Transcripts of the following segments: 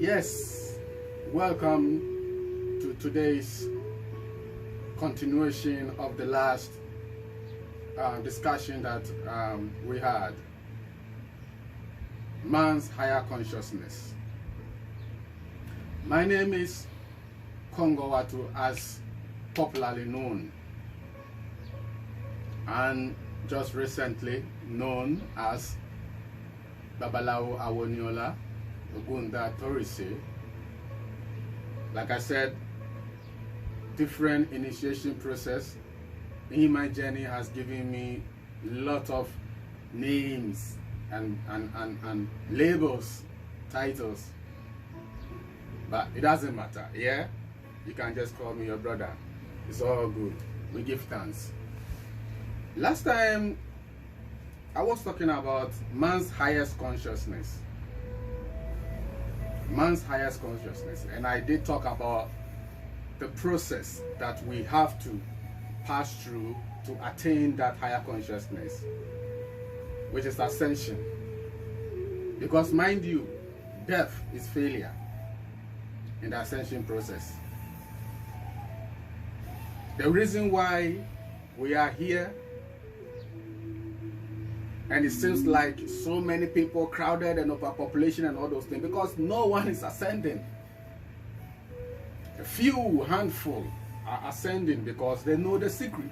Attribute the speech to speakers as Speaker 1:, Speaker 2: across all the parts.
Speaker 1: Yes, welcome to today's continuation of the last discussion that we had. Man's higher consciousness. My name is Kongowatu, as popularly known, and just recently known as Babalawo Awoniola Ogunda Torise. Like I said, different initiation process in my journey has given me a lot of names and labels, titles, but it doesn't matter. Yeah, you can just call me your brother. It's all good. We give thanks. Last time I was talking about man's highest consciousness. Man's highest consciousness, and I did talk about the process that we have to pass through to attain that higher consciousness, which is ascension. Because mind you, death is failure in the ascension process. The reason why we are here, and it seems like so many people crowded and overpopulation and all those things, because no one is ascending. A few handful are ascending because they know the secret.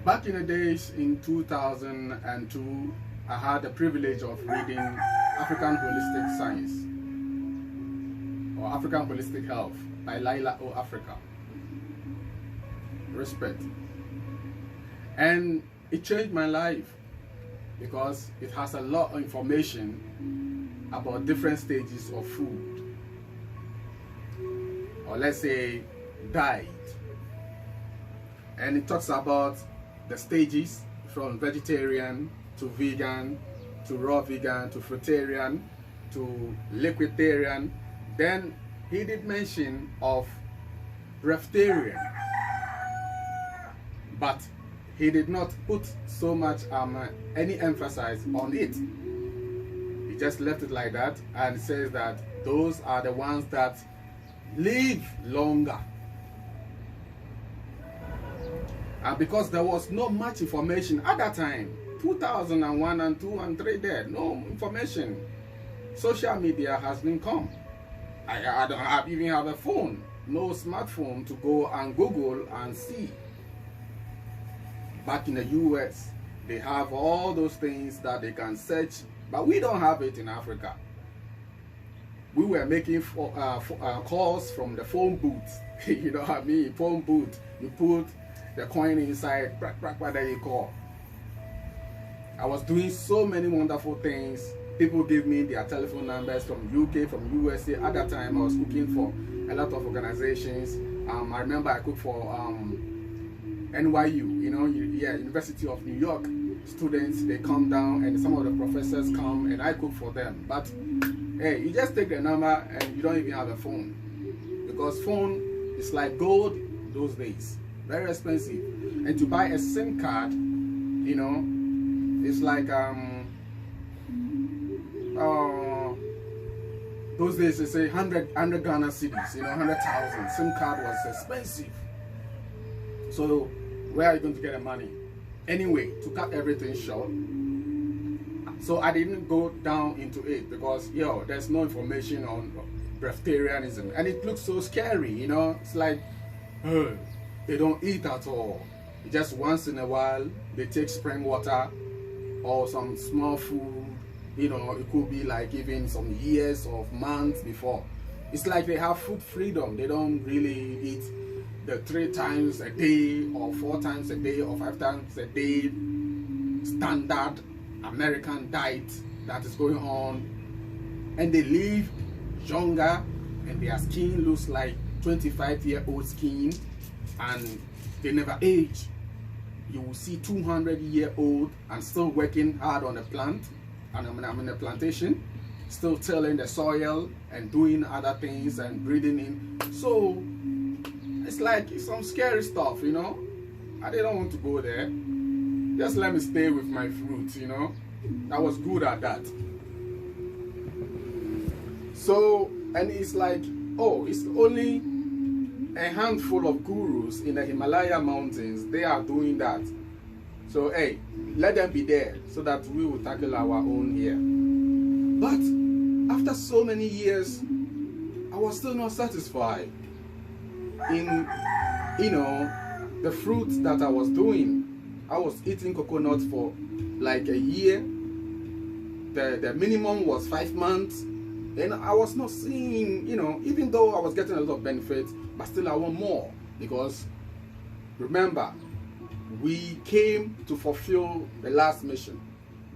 Speaker 1: Back in the days in 2002, I had the privilege of reading African Holistic Science or African Holistic Health by Laila O. Africa. Respect. And it changed my life because it has a lot of information about different stages of food, or let's say diet. And it talks about the stages from vegetarian to vegan to raw vegan to fruitarian to liquidarian. Then he did mention of breatharian, but he did not put so much any emphasis on it. He just left it like that and says that those are the ones that live longer. And because there was no much information at that time, 2001 and 2 and 3 there, no information. Social media hasn't come. I don't even have a phone, no smartphone to go and Google and see. Back in the US, they have all those things that they can search, but we don't have it in Africa. We were making calls from the phone booth. You know what I mean? Phone booth. You put the coin inside, there you call. I was doing so many wonderful things. People gave me their telephone numbers from UK, from USA. At that time, I was cooking for a lot of organizations. I remember I cooked for NYU, University of New York students. They come down and some of the professors come and I cook for them. But hey, you just take the number and you don't even have a phone, because phone is like gold those days, very expensive. And to buy a SIM card, it's like those days they say 100 Ghana cedis, 100,000. SIM card was expensive. So where are you going to get the money? Anyway, to cut everything short, so I didn't go down into it because there's no information on breatharianism, and it looks so scary. It's like they don't eat at all. Just once in a while they take spring water or some small food. It could be like even some years or months before. It's like they have food freedom. They don't really eat the 3 times a day or 4 times a day or 5 times a day standard American diet that is going on, and they live younger and their skin looks like 25-year-old skin, and they never age. You will see 200-year-old and still working hard on the plant, and I'm in a plantation, still tilling the soil and doing other things and breathing in. So it's like some scary stuff, I didn't want to go there. Just let me stay with my fruits, I was good at that. So, and it's like, oh, it's only a handful of gurus in the Himalaya mountains. They are doing that. So, hey, let them be there so that we will tackle our own here. But after so many years, I was still not satisfied in, the fruits that I was doing. I was eating coconut for like a year. The minimum was 5 months. And I was not seeing, even though I was getting a lot of benefits, but still I want more. Because remember, we came to fulfill the last mission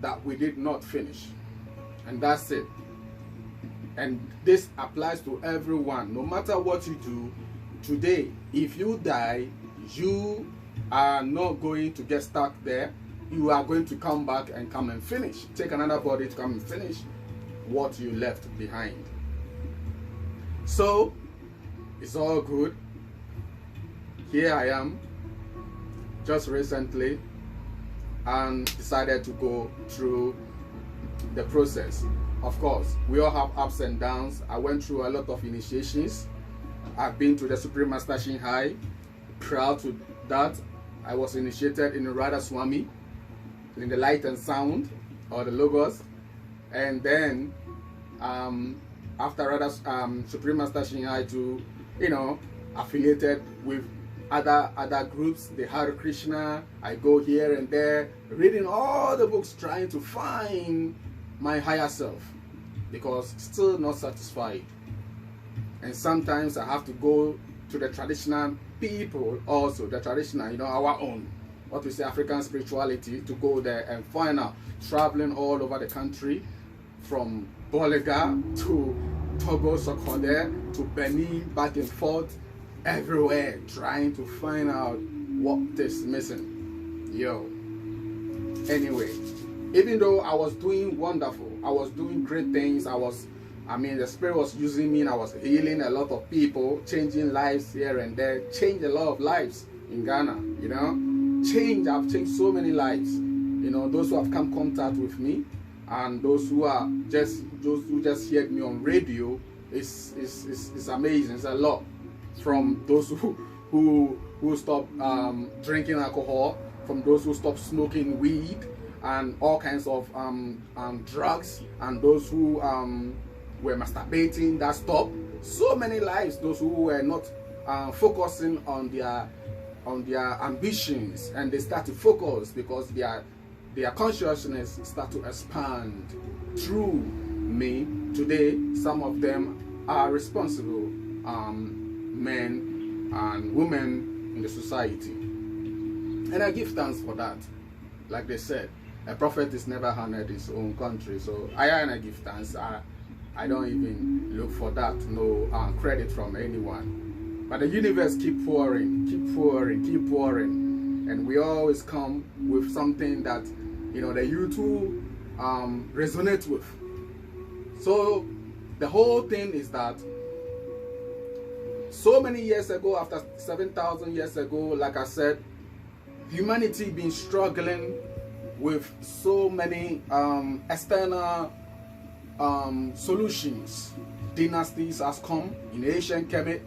Speaker 1: that we did not finish. And that's it. And this applies to everyone. No matter what you do today, if you die, you are not going to get stuck there. You are going to come back and come and finish. Take another body to come and finish what you left behind. So it's all good. Here I am, just recently, and decided to go through the process. Of course, we all have ups and downs. I went through a lot of initiations. I've been to the Supreme Master Shin Hai. Proud to that. I was initiated in Radha Swami, in the light and sound, or the logos. And then after Radha Supreme Master Shin Hai to, affiliated with other groups, the Hare Krishna. I go here and there, reading all the books, trying to find my higher self, because still not satisfied. And sometimes I have to go to the traditional people also, the traditional, our own, what we say African spirituality, to go there and find out, traveling all over the country, from Bolega to Togo, Sokode, to Benin, back and forth, everywhere, trying to find out what is missing. Anyway, even though I was doing wonderful, I was doing great things, the Spirit was using me, and I was healing a lot of people, changing lives here and there, changed a lot of lives in Ghana, I've changed so many lives, those who have come contact with me, and those who just heard me on radio, it's amazing. It's a lot. From those who stop drinking alcohol, from those who stop smoking weed and all kinds of drugs, and those who were masturbating, that stopped. So many lives. Those who were not focusing on their ambitions, and they start to focus because their consciousness start to expand through me. Today, some of them are responsible men and women in the society, and I give thanks for that. Like they said, a prophet is never honored his own country, so I give thanks. I don't even look for that, no credit from anyone. But the universe keep pouring, and we always come with something that that you too resonate with. So the whole thing is that so many years ago, after 7,000 years ago, like I said, humanity been struggling with so many external solutions. Dynasties has come in ancient Kemet.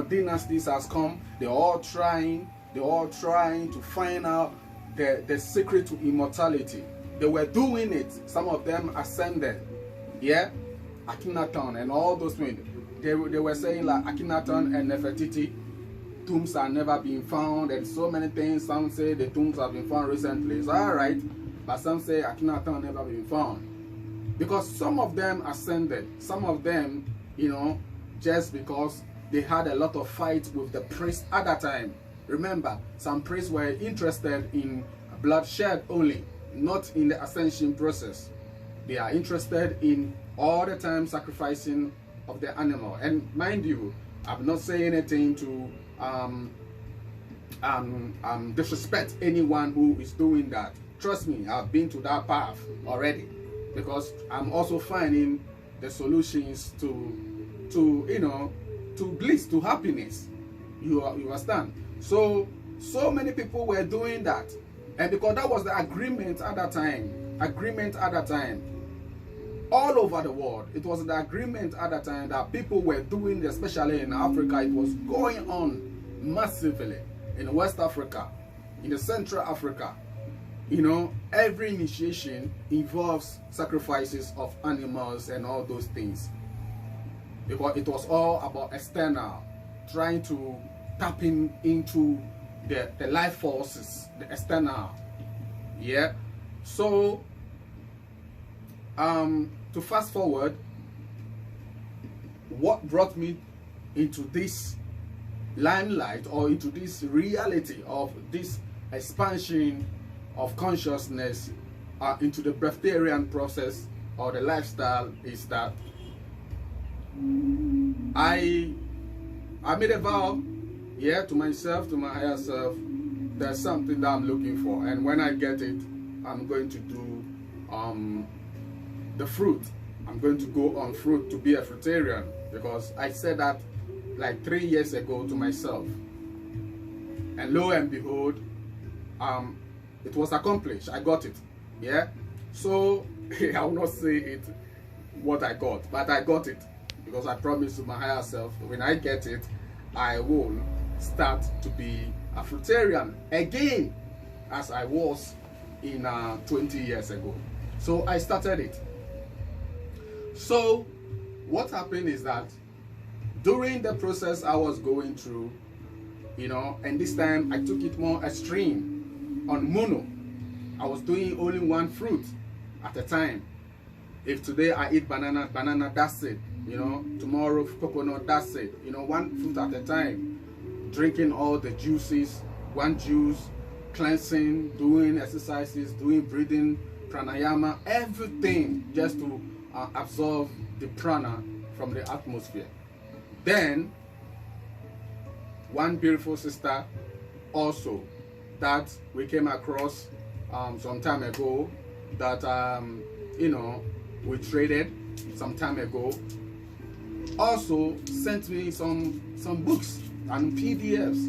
Speaker 1: Dynasties has come. They're all trying to find out the secret to immortality. They were doing it. Some of them ascended. Yeah, Akhenaton and all those things. They were saying like Akhenaton and Nefertiti, tombs are never being found, and so many things. Some say the tombs have been found recently. It's all right, but some say Akhenaton never been found, because some of them ascended. Some of them, just because they had a lot of fights with the priests at that time. Remember, some priests were interested in bloodshed only, not in the ascension process. They are interested in all the time sacrificing of the animal. And mind you, I'm not saying anything to disrespect anyone who is doing that. Trust me, I've been to that path already, because I'm also finding the solutions to bliss, to happiness. You understand? So many people were doing that, and because that was the agreement at that time. all over the world. It was the agreement at the time that people were doing, especially in Africa. It was going on massively in West Africa, in the Central Africa. You know, every initiation involves sacrifices of animals and all those things, because it was all about external, trying to tap into the life forces, the external. Yeah. So to fast forward, what brought me into this limelight, or into this reality of this expansion of consciousness into the breatharian process or the lifestyle, is that I made a vow, yeah, to myself, to my higher self. There's something that I'm looking for, and when I get it, I'm going to do the fruit. I'm going to go on fruit to be a fruitarian, because I said that like 3 years ago to myself, and lo and behold, it was accomplished. I got it. Yeah. So I will not say it what I got, but I got it, because I promised to my higher self, when I get it, I will start to be a fruitarian again, as I was in 20 years ago. So I started it. So what happened is that during the process I was going through, you know, and this time I took it more extreme on mono. I was doing only one fruit at a time. If today I eat banana, that's it. You know, tomorrow coconut, that's it. You know, one fruit at a time. Drinking all the juices, one juice, cleansing, doing exercises, doing breathing, pranayama, everything just to absorb the prana from the atmosphere. Then, one beautiful sister also that we came across some time ago, that you know, we traded some time ago, also sent me some books and PDFs,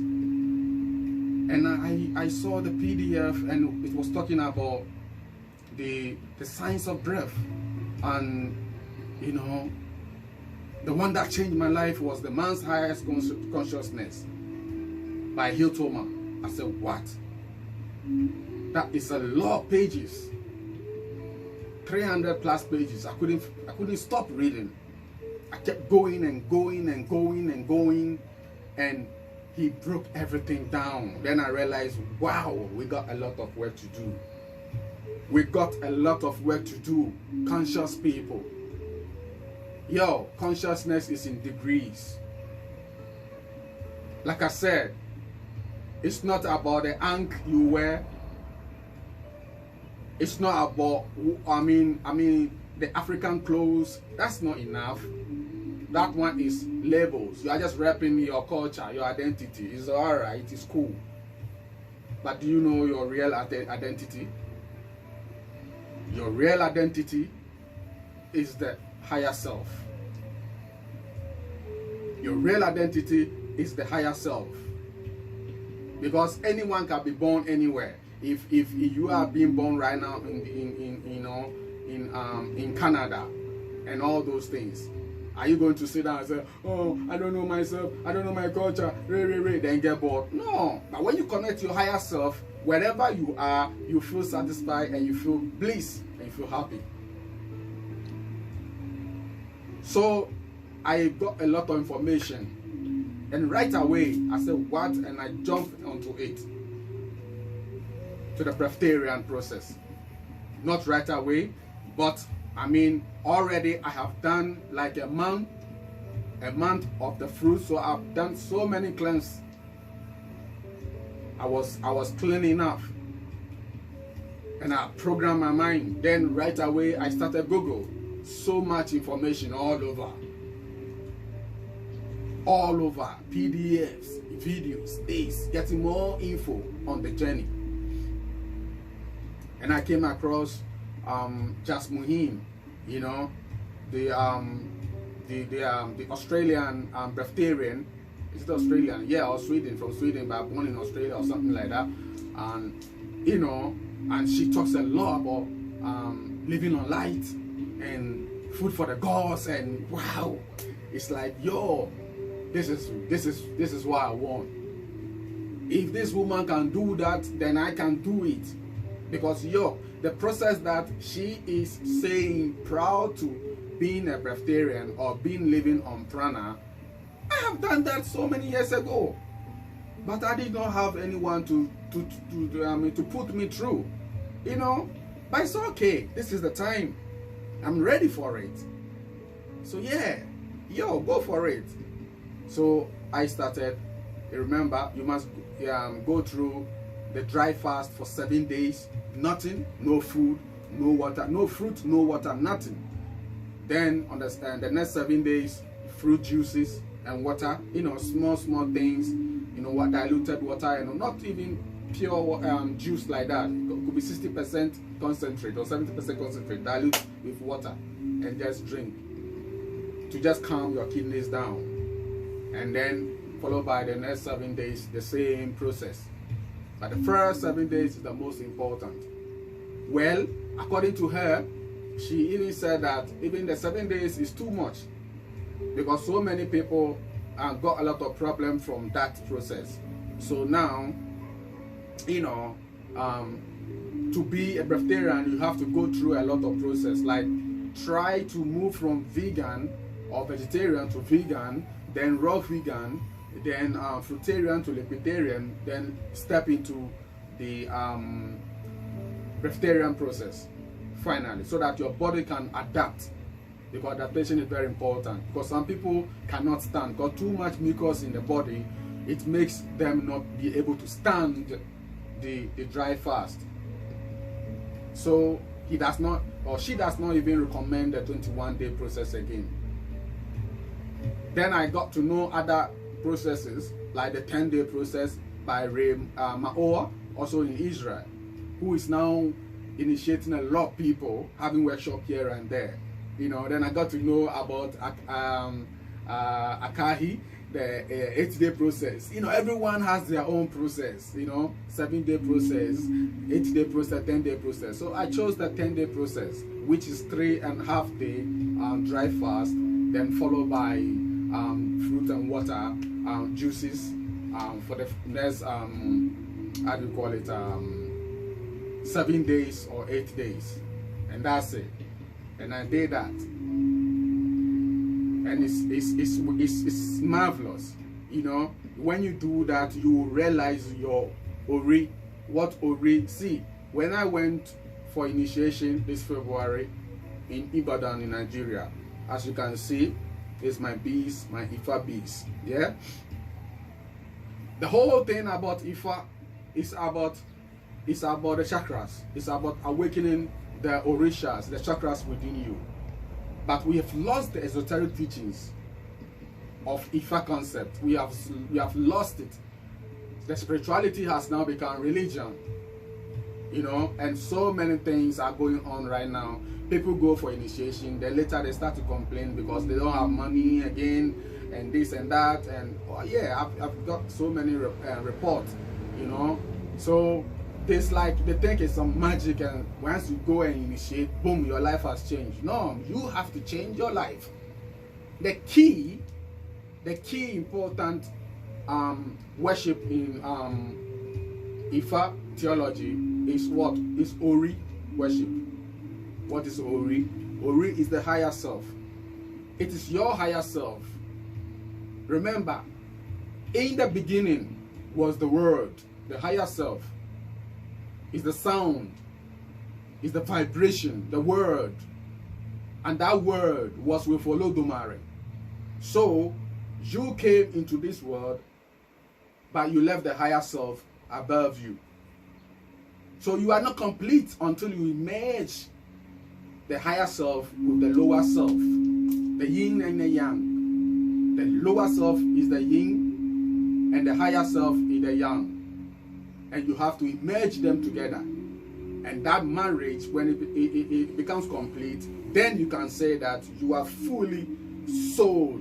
Speaker 1: and I saw the PDF, and it was talking about the science of breath. And you know, the one that changed my life was The Man's Highest Consciousness by Hill Thomas. I said, what? That is a lot of pages, 300 plus pages. I couldn't stop reading. I kept going and going and going and going, and he broke everything down. Then I realized, wow, we got a lot of work to do. We got a lot of work to do, conscious people. Yo, consciousness is in degrees. Like I said, it's not about the ankh you wear. It's not about, I mean, the African clothes. That's not enough. That one is labels. You are just wrapping your culture, your identity. It's alright, it's cool. But do you know your real identity? Your real identity is the higher self. Your real identity is the higher self. Because anyone can be born anywhere. If you are being born right now in Canada and all those things, are you going to sit down and say, oh, I don't know myself, I don't know my culture, then get bored? No. But when you connect your higher self, wherever you are, you feel satisfied and you feel bliss and you feel happy. So I got a lot of information, and right away I said, what? And I jumped onto it, to the breatharian process. Not right away, but I mean, already I have done like a month of the fruit, so I've done so many cleanses. I was clean enough, and I programmed my mind. Then right away I started Google. So much information all over, PDFs, videos, this, getting more info on the journey. And I came across Jas Muhim, you know, the Australian breatharian. Is it Australian? Yeah, or Sweden, from Sweden, but born in Australia or something like that. And you know, and she talks a lot about living on light, and food for the gods, and wow, it's like, yo, this is what I want. If this woman can do that, then I can do it. Because yo, the process that she is saying proud to being a breatharian or being living on prana, I have done that so many years ago, but I did not have anyone to put me through, you know. But it's okay. This is the time. I'm ready for it. So yeah, yo, go for it. So I started. Remember, you must go through the dry fast for 7 days. Nothing, no food, no water, no fruit, no water, nothing. Then understand the next 7 days, fruit juices and water, you know, small things, you know, what diluted water, and not even pure juice like that. It could be 60% concentrate or 70% concentrate, dilute with water, and just drink to just calm your kidneys down. And then followed by the next 7 days, the same process. But the first 7 days is the most important. Well, according to her, she even said that even the 7 days is too much, because so many people got a lot of problems from that process. So now, you know, to be a breatharian, you have to go through a lot of process, like try to move from vegan or vegetarian to vegan, then raw vegan, then fruitarian to liquidarian, then step into the breatharian process finally, so that your body can adapt, because adaptation is very important. Because some people cannot stand, got too much mucus in the body, it makes them not be able to stand the dry fast. So he does not, or she does not even recommend the 21-day process again. Then I got to know other processes, like the 10-day process by Ray Maoa, also in Israel, who is now initiating a lot of people, having workshop here and there. You know, then I got to know about Akahi, the 8-day process. You know, everyone has their own process, you know, 7-day process, 8-day process, 10-day process. So I chose the 10-day process, which is 3.5 day dry fast, then followed by fruit and water, juices for the next, how do you call it, 7 days or 8 days. And that's it. And I did that. And it's marvelous. You know, when you do that, you will realize your Ori, what Ori. See, when I went for initiation this February in Ibadan in Nigeria, as you can see, is my bees, my Ifa bees. Yeah. The whole thing about Ifa is about the chakras. It's about awakening the orishas, the chakras within you. But we have lost the esoteric teachings of Ifa concept. We have lost it. The spirituality has now become religion. You know, and so many things are going on right now. People go for initiation, then later they start to complain because they don't have money again, and this and that, and oh yeah, I've got so many reports, you know. So it's like they think it's some magic, and once you go and initiate, boom, your life has changed. No, you have to change your life. The key important worship in Ifa theology is what? Is Ori worship. What is Ori? Ori is the higher self. It is your higher self. Remember, in the beginning was the word. The higher self is the sound, is the vibration, the word. And that word was with Olodumare. So you came into this world, but you left the higher self above you. So you are not complete until you merge the higher self with the lower self, the yin and the yang. The lower self is the yin, and the higher self is the yang. And you have to merge them together. And that marriage, when it becomes complete, then you can say that you are fully soul.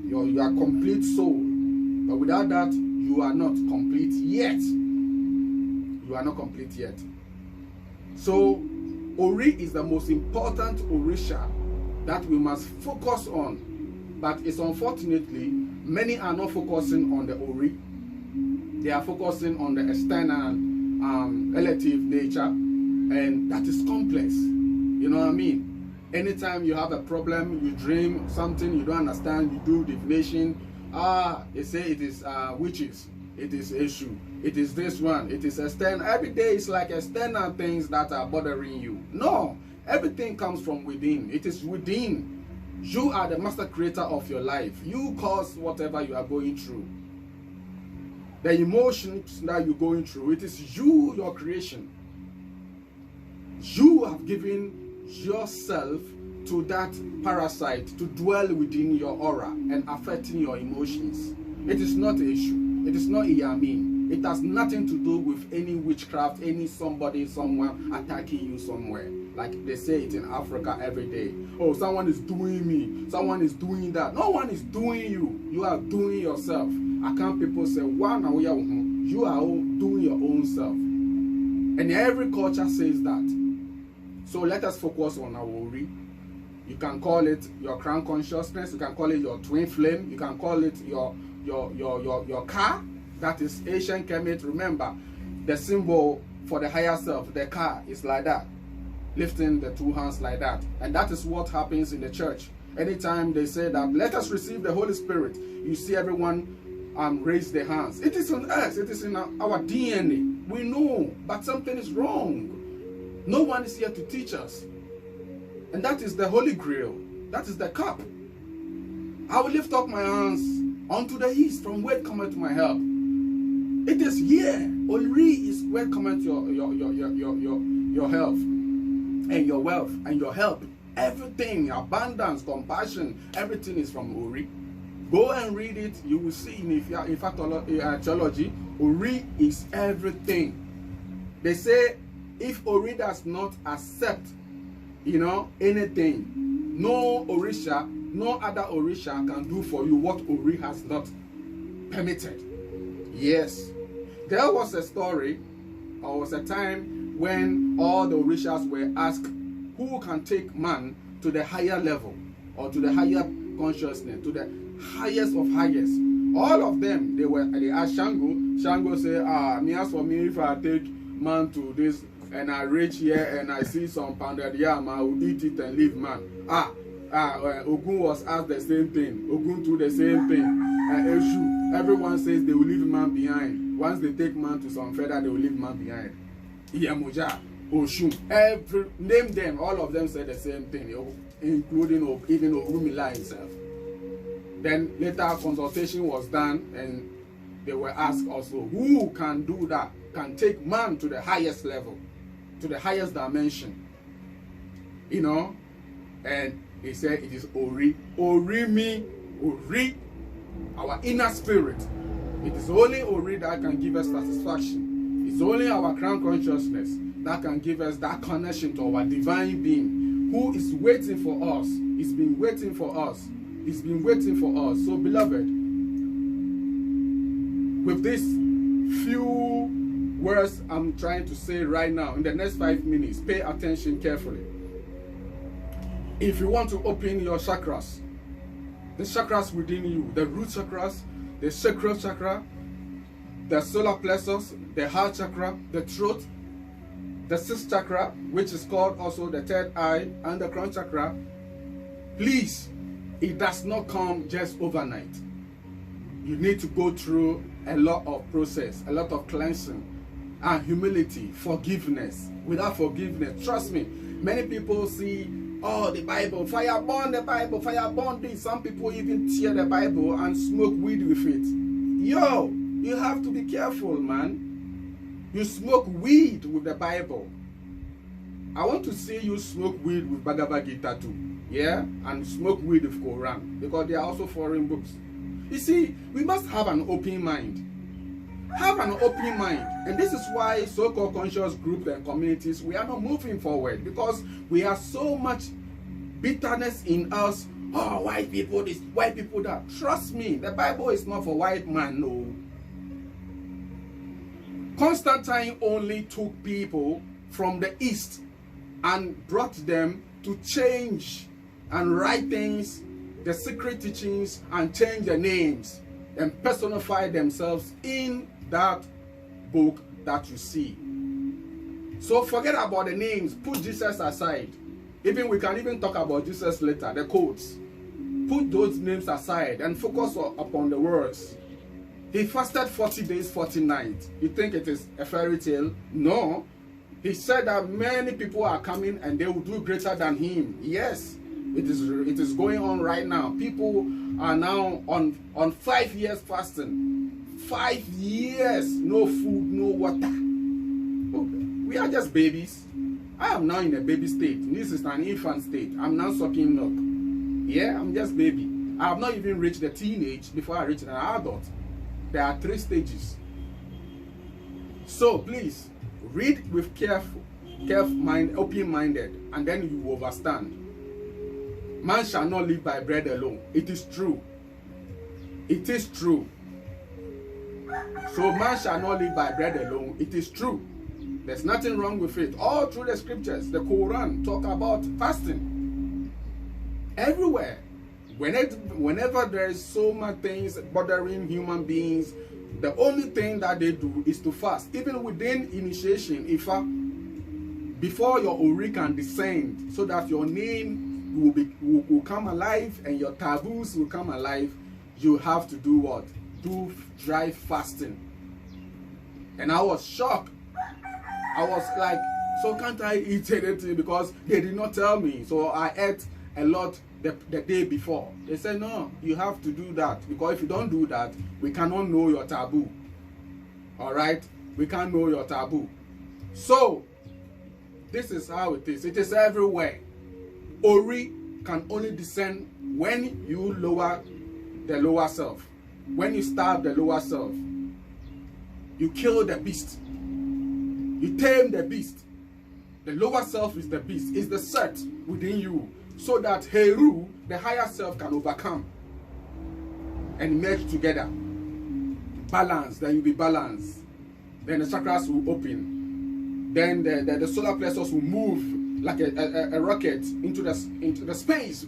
Speaker 1: You are complete soul. But without that, you are not complete yet. You are not complete yet. So Ori is the most important Orisha that we must focus on. But it's unfortunately, many are not focusing on the Ori. They are focusing on the external relative nature, and that is complex. You know what I mean? Anytime you have a problem, you dream something you don't understand, you do divination. They say it is witches, it is issue, it is this one, it is external. Every day is like external things that are bothering you. No, everything comes from within. It is within. You are the master creator of your life. You cause whatever you are going through. The emotions that you're going through, it is you, your creation. You have given yourself to that parasite to dwell within your aura and affecting your emotions. It is not an issue. It is not Iyamin. It has nothing to do with any witchcraft, any somebody, someone attacking you somewhere. Like they say it in Africa every day. Oh, someone is doing me. Someone is doing that. No one is doing you. You are doing yourself. I can't people say, wow, now you are doing your own self. And every culture says that. So let us focus on our Ori. You can call it your crown consciousness. You can call it your twin flame. You can call it your car. That is Asian Kemet. Remember, the symbol for the higher self, the car, is like that. Lifting the two hands like that. And that is what happens in the church. Anytime they say that, let us receive the Holy Spirit, you see everyone raise their hands. It is on us. It is in our DNA. We know, but something is wrong. No one is here to teach us. And that is the Holy Grail. That is the cup. I will lift up my hands unto the east, from where cometh my help. It is here. Ori is where cometh your health and your wealth and your help. Everything, abundance, compassion, everything is from Ori. Go and read it. You will see in theology, Ori is everything. They say if Ori does not accept, anything, no Orisha, no other Orisha can do for you what Ori has not permitted. Yes. There was a story, or was a time when all the Orishas were asked who can take man to the higher level, or to the higher consciousness, to the highest of highest. All of them, they asked Shango. Shango said, me ask for me if I take man to this, and I reach here and I see some pounded yam, I will eat it and leave man. Ogun was asked the same thing. Ogun do the same thing. Eshu, everyone says they will leave man behind. Once they take man to some feather, they will leave man behind. Iyamuja, Oshun, name them, all of them said the same thing, including even Orumila himself. Then later consultation was done and they were asked also, who can do that, can take man to the highest level, to the highest dimension, and he said it is Ori. Ori, our inner spirit. It is only Ori that can give us satisfaction. It's only our crown consciousness that can give us that connection to our divine being, who is waiting for us. It's been waiting for us. It's been waiting for us. So beloved, with these few words I'm trying to say right now, in the next 5 minutes, pay attention carefully. If you want to open your chakras, the chakras within you, the root chakras, the sacral chakra, the solar plexus, the heart chakra, the throat, the sixth chakra, which is called also the third eye, and the crown chakra, please, it does not come just overnight. You need to go through a lot of process, a lot of cleansing, and humility, forgiveness. Without forgiveness, trust me, many people see, oh, the Bible, fire burn the Bible, fire burn this. Some people even tear the Bible and smoke weed with it. Yo, you have to be careful, man. You smoke weed with the Bible. I want to see you smoke weed with Bhagavad Gita too. Yeah? And smoke weed with Quran. Because they are also foreign books. You see, we must have an open mind. Have an open mind. And this is why so-called conscious groups and communities, we are not moving forward. Because we have so much bitterness in us. Oh, white people this, white people that. Trust me, the Bible is not for white man, no. Constantine only took people from the east and brought them to change and write things, the secret teachings, and change the names and personify themselves in that book that you see. So forget about the names, put Jesus aside. Even we can even talk about Jesus later, the quotes. Put those names aside and focus upon the words. He fasted 40 days, 40 nights. You think it is a fairy tale? No. He said that many people are coming and they will do greater than him. Yes, it is going on right now. People are now on 5 years fasting. 5 years, no food, no water. We are just babies. I am now in a baby state. This is an infant state. I'm now sucking milk. Yeah, I'm just baby. I have not even reached the teenage before I reach an adult. There are 3 stages. So please, read with open-minded, and then you will understand. Man shall not live by bread alone. It is true. It is true. So man shall not live by bread alone. It is true. There's nothing wrong with it. All through the scriptures, the Quran talk about fasting. Everywhere. Whenever there is so much things bothering human beings, the only thing that they do is to fast. Even within initiation, before your ori can descend, so that your name will come alive and your taboos will come alive, you have to do what? Do dry fasting. And I was shocked. I was like, so can't I eat anything? Because they did not tell me. So I ate a lot the day before. They said, no, you have to do that. Because if you don't do that, we cannot know your taboo. All right? We can't know your taboo. So, this is how it is. It is everywhere. Ori can only descend when you lower the lower self. When you starve the lower self. You kill the beast. You tame the beast. The lower self is the beast. It's the set within you. So that Heru, the higher self, can overcome and merge together. Balance, then you'll be balanced. Then the chakras will open. Then the solar plexus will move like a rocket into the space.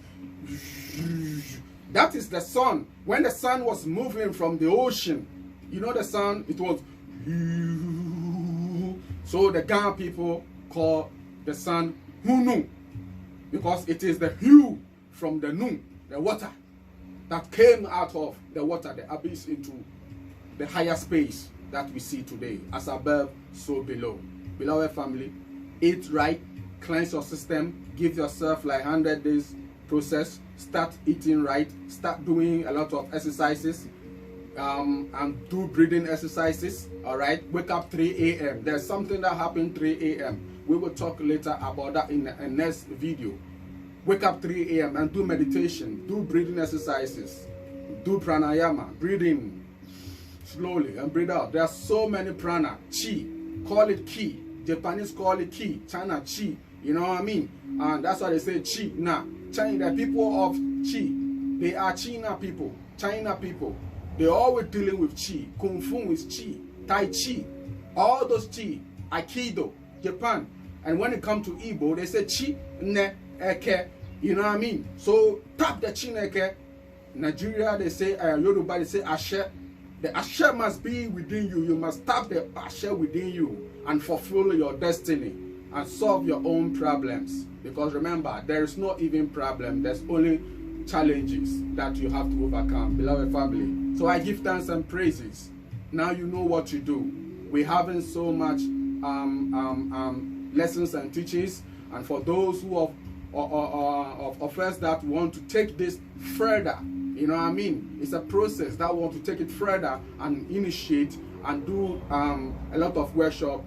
Speaker 1: That is the sun. When the sun was moving from the ocean, you know the sun, it was. So the Ghana people call the sun Hunu, because it is the hue from the noon, the water, that came out of the water, the abyss, into the higher space that we see today. As above, so below. Beloved family, eat right, cleanse your system, give yourself like 100 days process, start eating right, start doing a lot of exercises, and do breathing exercises. All right, wake up 3 a.m. There's something that happened 3 a.m. We will talk later about that in the next video. Wake up 3 a.m. and do meditation, do breathing exercises, do pranayama, breathe in slowly and breathe out. There are so many prana, chi, call it ki. Japanese call it ki, China chi. You know what I mean? And that's why they say chi na. China, the people of chi, they are China people, China people. They're always dealing with chi. Kung Fu is chi, Tai Chi, all those chi, Aikido, Japan. And when it comes to Igbo, they say chi ne eke. You know what I mean? So tap the chi ne eke. Nigeria, they say, Yoruba, they say ashe. The ashe must be within you. You must tap the ashe within you and fulfill your destiny and solve your own problems. Because remember, there is no even problem. There's only challenges that you have to overcome, beloved family. So I give thanks and praises. Now you know what to do. We're having so much lessons and teachings, and for those who of us that want to take this further, you know what I mean, it's a process that want to take it further and initiate and do a lot of workshop.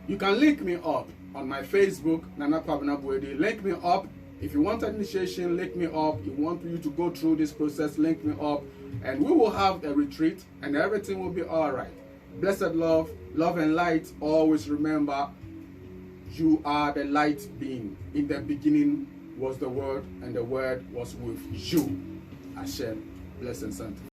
Speaker 1: You can link me up on my Facebook, Nana Kwabena Buedi. Link me up. If you want an initiation, link me up. You want you to go through this process, link me up, and we will have a retreat and everything will be all right. Blessed love, love and light. Always remember, you are the light being. In the beginning was the Word, and the Word was with you. Hashem, blessed and sanctified.